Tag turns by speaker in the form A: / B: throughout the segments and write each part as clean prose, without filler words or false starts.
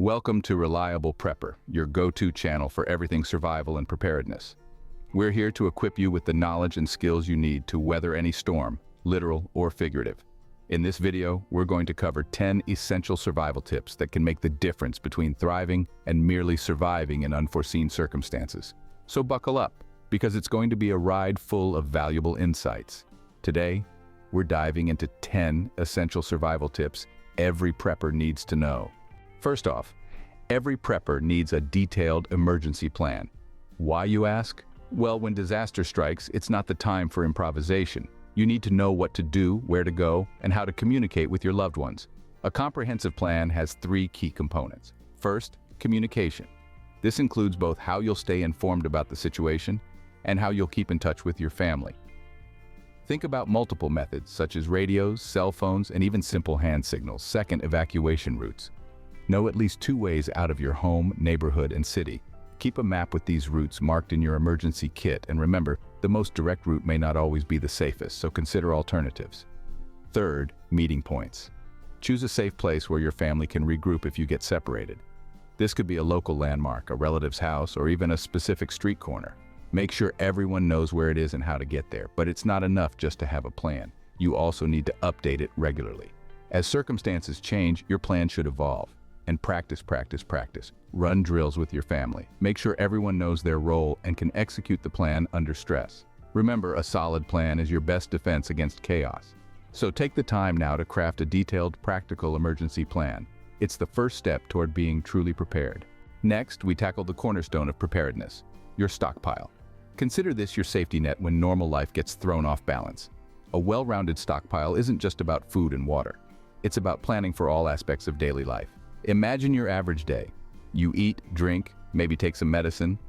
A: Welcome to Reliable Prepper, your go-to channel for everything survival and preparedness. We're here to equip you with the knowledge and skills you need to weather any storm, literal or figurative. In this video, we're going to cover 10 essential survival tips that can make the difference between thriving and merely surviving in unforeseen circumstances. So buckle up, because it's going to be a ride full of valuable insights. Today, we're diving into 10 essential survival tips every prepper needs to know. First off, every prepper needs a detailed emergency plan. Why, you ask? Well, when disaster strikes, it's not the time for improvisation. You need to know what to do, where to go, and how to communicate with your loved ones. A comprehensive plan has 3 key components. First, communication. This includes both how you'll stay informed about the situation and how you'll keep in touch with your family. Think about multiple methods, such as radios, cell phones, and even simple hand signals. Second, evacuation routes. Know at least 2 ways out of your home, neighborhood, and city. Keep a map with these routes marked in your emergency kit, and remember, the most direct route may not always be the safest, so consider alternatives. Third, meeting points. Choose a safe place where your family can regroup if you get separated. This could be a local landmark, a relative's house, or even a specific street corner. Make sure everyone knows where it is and how to get there, but it's not enough just to have a plan. You also need to update it regularly. As circumstances change, your plan should evolve. And practice. Run drills with your family. Make sure everyone knows their role and can execute the plan under stress. Remember, a solid plan is your best defense against chaos. So take the time now to craft a detailed, practical emergency plan. It's the first step toward being truly prepared. Next, we tackle the cornerstone of preparedness, your stockpile. Consider this your safety net when normal life gets thrown off balance. A well-rounded stockpile isn't just about food and water. It's about planning for all aspects of daily life. Imagine your average day. You eat, drink, maybe take some medicine,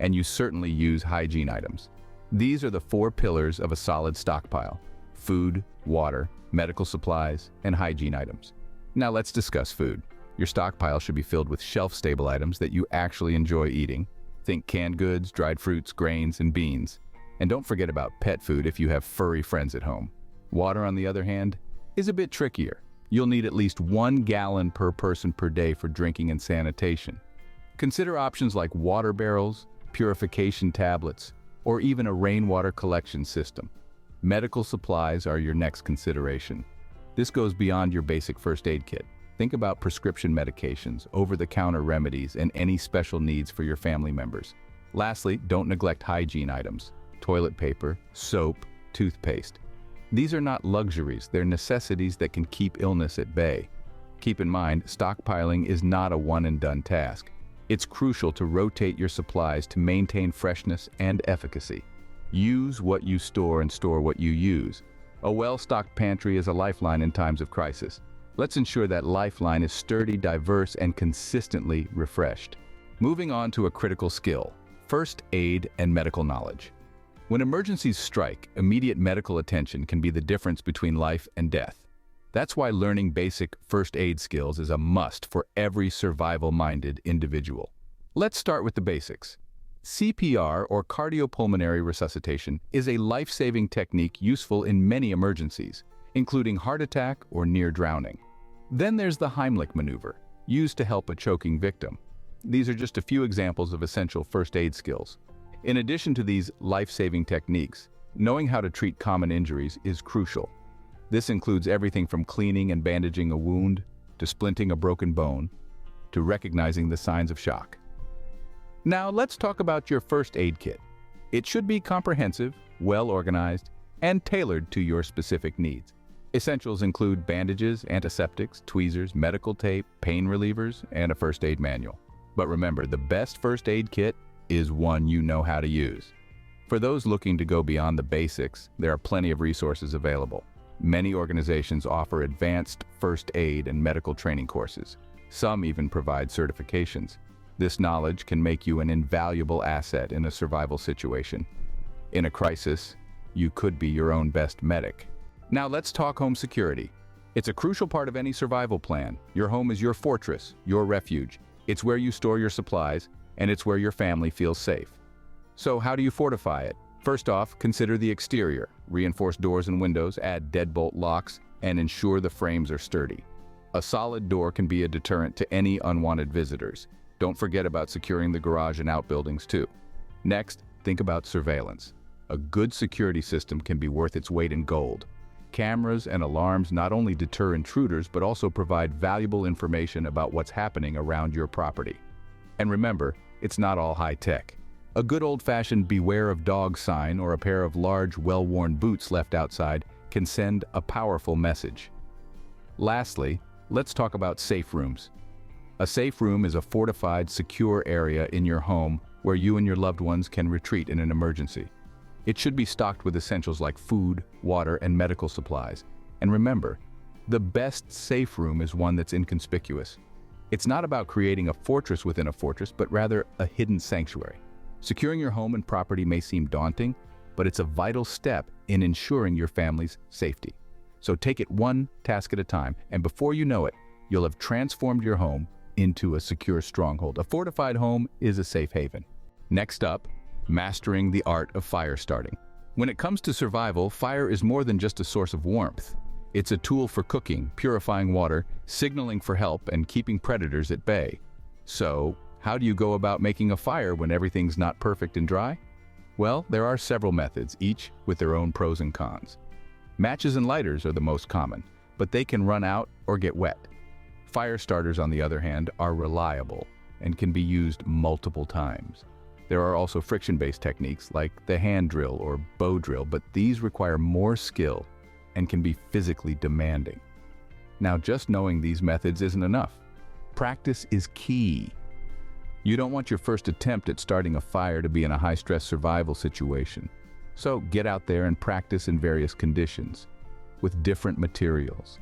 A: and you certainly use hygiene items. These are the 4 pillars of a solid stockpile: food, water, medical supplies, and hygiene items. Now let's discuss food. Your stockpile should be filled with shelf-stable items that you actually enjoy eating. Think canned goods, dried fruits, grains, and beans. And don't forget about pet food if you have furry friends at home. Water, on the other hand, is a bit trickier. You'll need at least 1 gallon per person per day for drinking and sanitation. Consider options like water barrels, purification tablets, or even a rainwater collection system. Medical supplies are your next consideration. This goes beyond your basic first aid kit. Think about prescription medications, over-the-counter remedies, and any special needs for your family members. Lastly, don't neglect hygiene items: toilet paper, soap, toothpaste. These are not luxuries, they're necessities that can keep illness at bay. Keep in mind, stockpiling is not a one-and-done task. It's crucial to rotate your supplies to maintain freshness and efficacy. Use what you store and store what you use. A well-stocked pantry is a lifeline in times of crisis. Let's ensure that lifeline is sturdy, diverse, and consistently refreshed. Moving on to a critical skill: first aid and medical knowledge. When emergencies strike, immediate medical attention can be the difference between life and death. That's why learning basic first aid skills is a must for every survival-minded individual. Let's start with the basics. CPR, or cardiopulmonary resuscitation, is a life-saving technique useful in many emergencies, including heart attack or near drowning. Then there's the Heimlich maneuver, used to help a choking victim. These are just a few examples of essential first aid skills. In addition to these life-saving techniques, knowing how to treat common injuries is crucial. This includes everything from cleaning and bandaging a wound, to splinting a broken bone, to recognizing the signs of shock. Now let's talk about your first aid kit. It should be comprehensive, well-organized, and tailored to your specific needs. Essentials include bandages, antiseptics, tweezers, medical tape, pain relievers, and a first aid manual. But remember, the best first aid kit is one you know how to use. For those looking to go beyond the basics, there are plenty of resources available. Many organizations offer advanced first aid and medical training courses. Some even provide certifications. This knowledge can make you an invaluable asset in a survival situation. In a crisis, you could be your own best medic. Now let's talk home security. It's a crucial part of any survival plan. Your home is your fortress, your refuge. It's where you store your supplies, and it's where your family feels safe. So how do you fortify it? First off, consider the exterior. Reinforce doors and windows, add deadbolt locks, and ensure the frames are sturdy. A solid door can be a deterrent to any unwanted visitors. Don't forget about securing the garage and outbuildings too. Next, think about surveillance. A good security system can be worth its weight in gold. Cameras and alarms not only deter intruders but also provide valuable information about what's happening around your property. And remember, it's not all high-tech. A good old-fashioned beware of dog sign or a pair of large, well-worn boots left outside can send a powerful message. Lastly, let's talk about safe rooms. A safe room is a fortified, secure area in your home where you and your loved ones can retreat in an emergency. It should be stocked with essentials like food, water, and medical supplies. And remember, the best safe room is one that's inconspicuous. It's not about creating a fortress within a fortress, but rather a hidden sanctuary. Securing your home and property may seem daunting, but it's a vital step in ensuring your family's safety. So take it one task at a time, and before you know it, you'll have transformed your home into a secure stronghold. A fortified home is a safe haven. Next up, mastering the art of fire starting. When it comes to survival, fire is more than just a source of warmth. It's a tool for cooking, purifying water, signaling for help, and keeping predators at bay. So, how do you go about making a fire when everything's not perfect and dry? Well, there are several methods, each with their own pros and cons. Matches and lighters are the most common, but they can run out or get wet. Fire starters, on the other hand, are reliable and can be used multiple times. There are also friction-based techniques like the hand drill or bow drill, but these require more skill and can be physically demanding. Now, just knowing these methods isn't enough. Practice is key. You don't want your first attempt at starting a fire to be in a high-stress survival situation. So get out there and practice in various conditions, with different materials.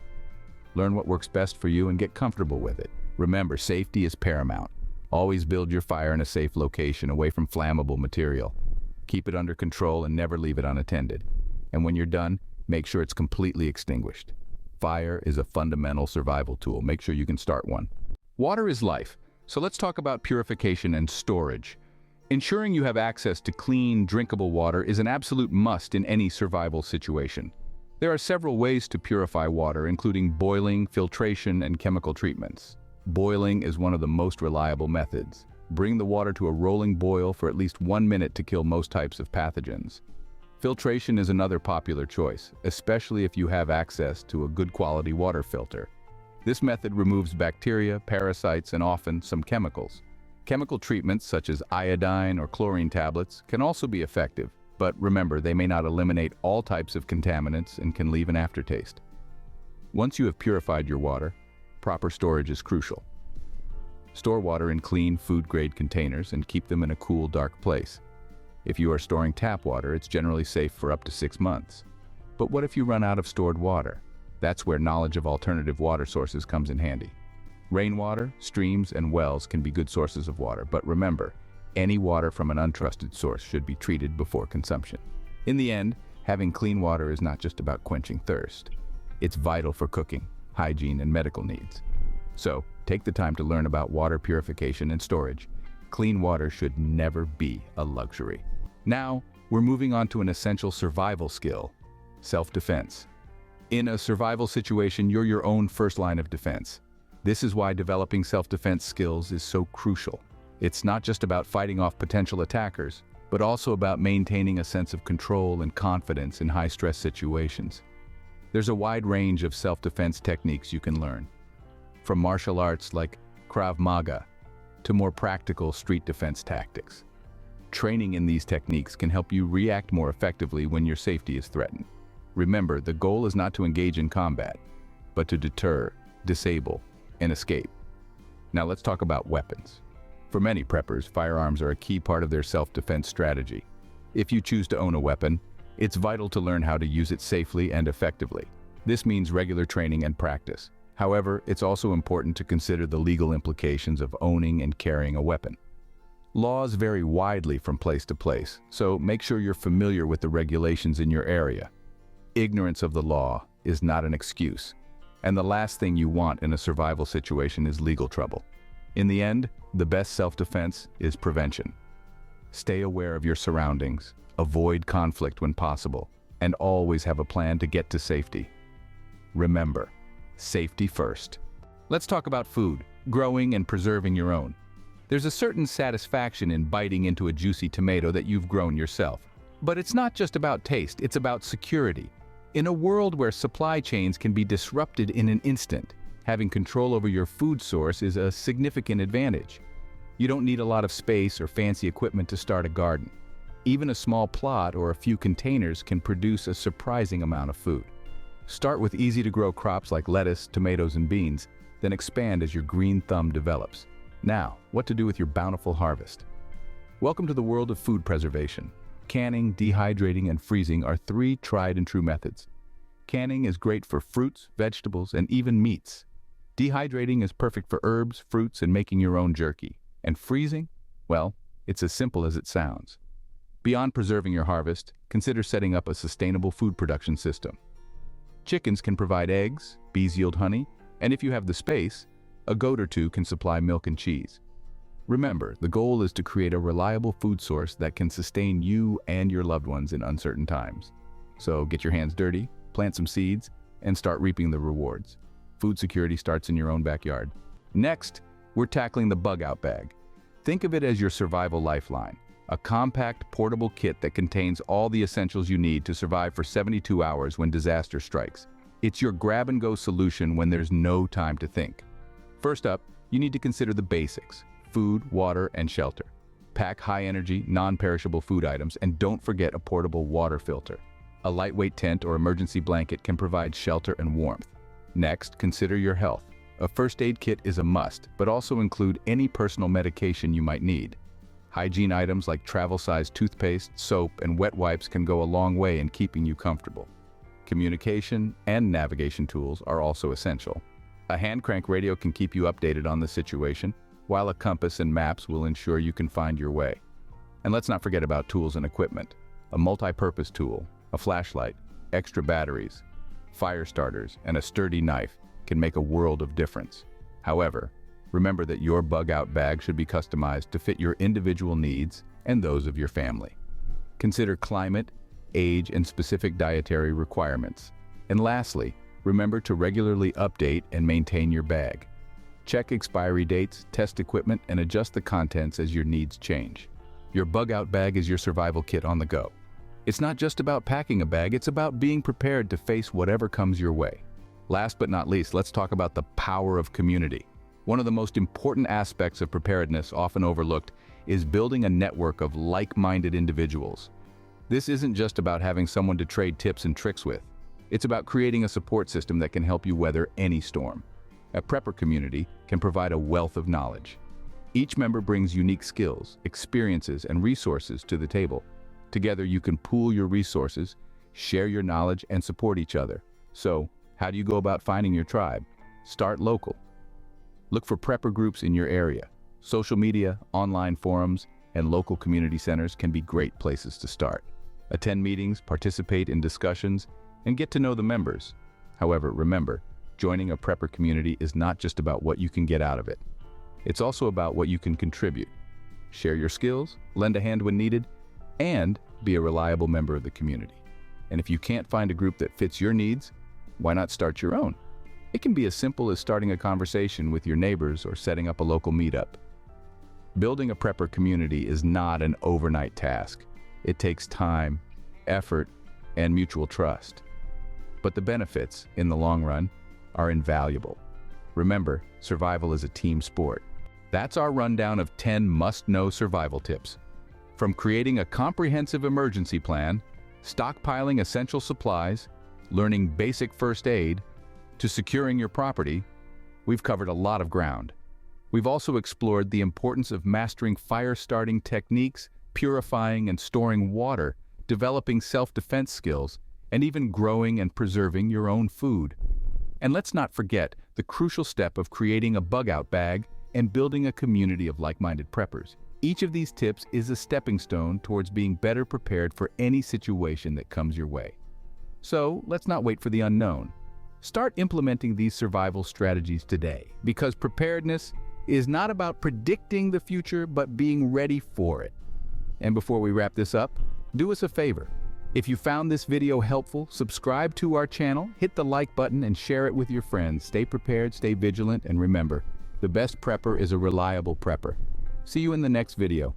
A: Learn what works best for you and get comfortable with it. Remember, safety is paramount. Always build your fire in a safe location, away from flammable material. Keep it under control and never leave it unattended. And when you're done, make sure it's completely extinguished. Fire is a fundamental survival tool. Make sure you can start one. Water is life, so let's talk about purification and storage. Ensuring you have access to clean, drinkable water is an absolute must in any survival situation. There are several ways to purify water, including boiling, filtration, and chemical treatments. Boiling is one of the most reliable methods. Bring the water to a rolling boil for at least 1 minute to kill most types of pathogens. Filtration is another popular choice, especially if you have access to a good quality water filter. This method removes bacteria, parasites, and often some chemicals. Chemical treatments such as iodine or chlorine tablets can also be effective, but remember, they may not eliminate all types of contaminants and can leave an aftertaste. Once you have purified your water, proper storage is crucial. Store water in clean, food-grade containers and keep them in a cool, dark place. If you are storing tap water, it's generally safe for up to 6 months. But what if you run out of stored water? That's where knowledge of alternative water sources comes in handy. Rainwater, streams, and wells can be good sources of water, but remember, any water from an untrusted source should be treated before consumption. In the end, having clean water is not just about quenching thirst. It's vital for cooking, hygiene, and medical needs. So, take the time to learn about water purification and storage. Clean water should never be a luxury. Now, we're moving on to an essential survival skill: self-defense. In a survival situation, you're your own first line of defense. This is why developing self-defense skills is so crucial. It's not just about fighting off potential attackers, but also about maintaining a sense of control and confidence in high-stress situations. There's a wide range of self-defense techniques you can learn, from martial arts like Krav Maga to more practical street defense tactics. Training in these techniques can help you react more effectively when your safety is threatened. Remember, the goal is not to engage in combat, but to deter, disable, and escape. Now let's talk about weapons. For many preppers, firearms are a key part of their self-defense strategy. If you choose to own a weapon, it's vital to learn how to use it safely and effectively. This means regular training and practice. However, it's also important to consider the legal implications of owning and carrying a weapon. Laws vary widely from place to place, so make sure you're familiar with the regulations in your area. Ignorance of the law is not an excuse, and the last thing you want in a survival situation is legal trouble. In the end, the best self-defense is prevention. Stay aware of your surroundings, avoid conflict when possible, and always have a plan to get to safety. Remember, safety first. Let's talk about food, growing and preserving your own. There's a certain satisfaction in biting into a juicy tomato that you've grown yourself. But it's not just about taste, it's about security. In a world where supply chains can be disrupted in an instant, having control over your food source is a significant advantage. You don't need a lot of space or fancy equipment to start a garden. Even a small plot or a few containers can produce a surprising amount of food. Start with easy-to-grow crops like lettuce, tomatoes, and beans, then expand as your green thumb develops. Now, what to do with your bountiful harvest? Welcome to the world of food preservation. Canning, dehydrating, and freezing are three tried and true methods. Canning is great for fruits, vegetables, and even meats. Dehydrating is perfect for herbs, fruits, and making your own jerky. And freezing? Well, it's as simple as it sounds. Beyond preserving your harvest, consider setting up a sustainable food production system. Chickens can provide eggs, bees yield honey, and if you have the space, a goat or two can supply milk and cheese. Remember, the goal is to create a reliable food source that can sustain you and your loved ones in uncertain times. So get your hands dirty, plant some seeds, and start reaping the rewards. Food security starts in your own backyard. Next, we're tackling the bug-out bag. Think of it as your survival lifeline, a compact, portable kit that contains all the essentials you need to survive for 72 hours when disaster strikes. It's your grab-and-go solution when there's no time to think. First up, you need to consider the basics: food, water, and shelter. Pack high-energy, non-perishable food items, and don't forget a portable water filter. A lightweight tent or emergency blanket can provide shelter and warmth. Next, consider your health. A first aid kit is a must, but also include any personal medication you might need. Hygiene items like travel-sized toothpaste, soap, and wet wipes can go a long way in keeping you comfortable. Communication and navigation tools are also essential. A hand crank radio can keep you updated on the situation, while a compass and maps will ensure you can find your way. And let's not forget about tools and equipment. A multi-purpose tool, a flashlight, extra batteries, fire starters, and a sturdy knife can make a world of difference. However, remember that your bug-out bag should be customized to fit your individual needs and those of your family. Consider climate, age, and specific dietary requirements. And lastly, remember to regularly update and maintain your bag. Check expiry dates, test equipment, and adjust the contents as your needs change. Your bug-out bag is your survival kit on the go. It's not just about packing a bag, it's about being prepared to face whatever comes your way. Last but not least, let's talk about the power of community. One of the most important aspects of preparedness, often overlooked, is building a network of like-minded individuals. This isn't just about having someone to trade tips and tricks with. It's about creating a support system that can help you weather any storm. A prepper community can provide a wealth of knowledge. Each member brings unique skills, experiences, and resources to the table. Together, you can pool your resources, share your knowledge, and support each other. So, how do you go about finding your tribe? Start local. Look for prepper groups in your area. Social media, online forums, and local community centers can be great places to start. Attend meetings, participate in discussions, and get to know the members. However, remember, joining a prepper community is not just about what you can get out of it. It's also about what you can contribute. Share your skills, lend a hand when needed, and be a reliable member of the community. And if you can't find a group that fits your needs, why not start your own? It can be as simple as starting a conversation with your neighbors or setting up a local meetup. Building a prepper community is not an overnight task. It takes time, effort, and mutual trust. But the benefits, in the long run, are invaluable. Remember, survival is a team sport. That's our rundown of 10 must-know survival tips. From creating a comprehensive emergency plan, stockpiling essential supplies, learning basic first aid, to securing your property, we've covered a lot of ground. We've also explored the importance of mastering fire-starting techniques, purifying and storing water, developing self-defense skills, and even growing and preserving your own food. And let's not forget the crucial step of creating a bug-out bag and building a community of like-minded preppers. Each of these tips is a stepping stone towards being better prepared for any situation that comes your way. So, let's not wait for the unknown. Start implementing these survival strategies today, because preparedness is not about predicting the future, but being ready for it. And before we wrap this up, do us a favor. If you found this video helpful, subscribe to our channel, hit the like button, and share it with your friends. Stay prepared, stay vigilant, and remember, the best prepper is a reliable prepper. See you in the next video.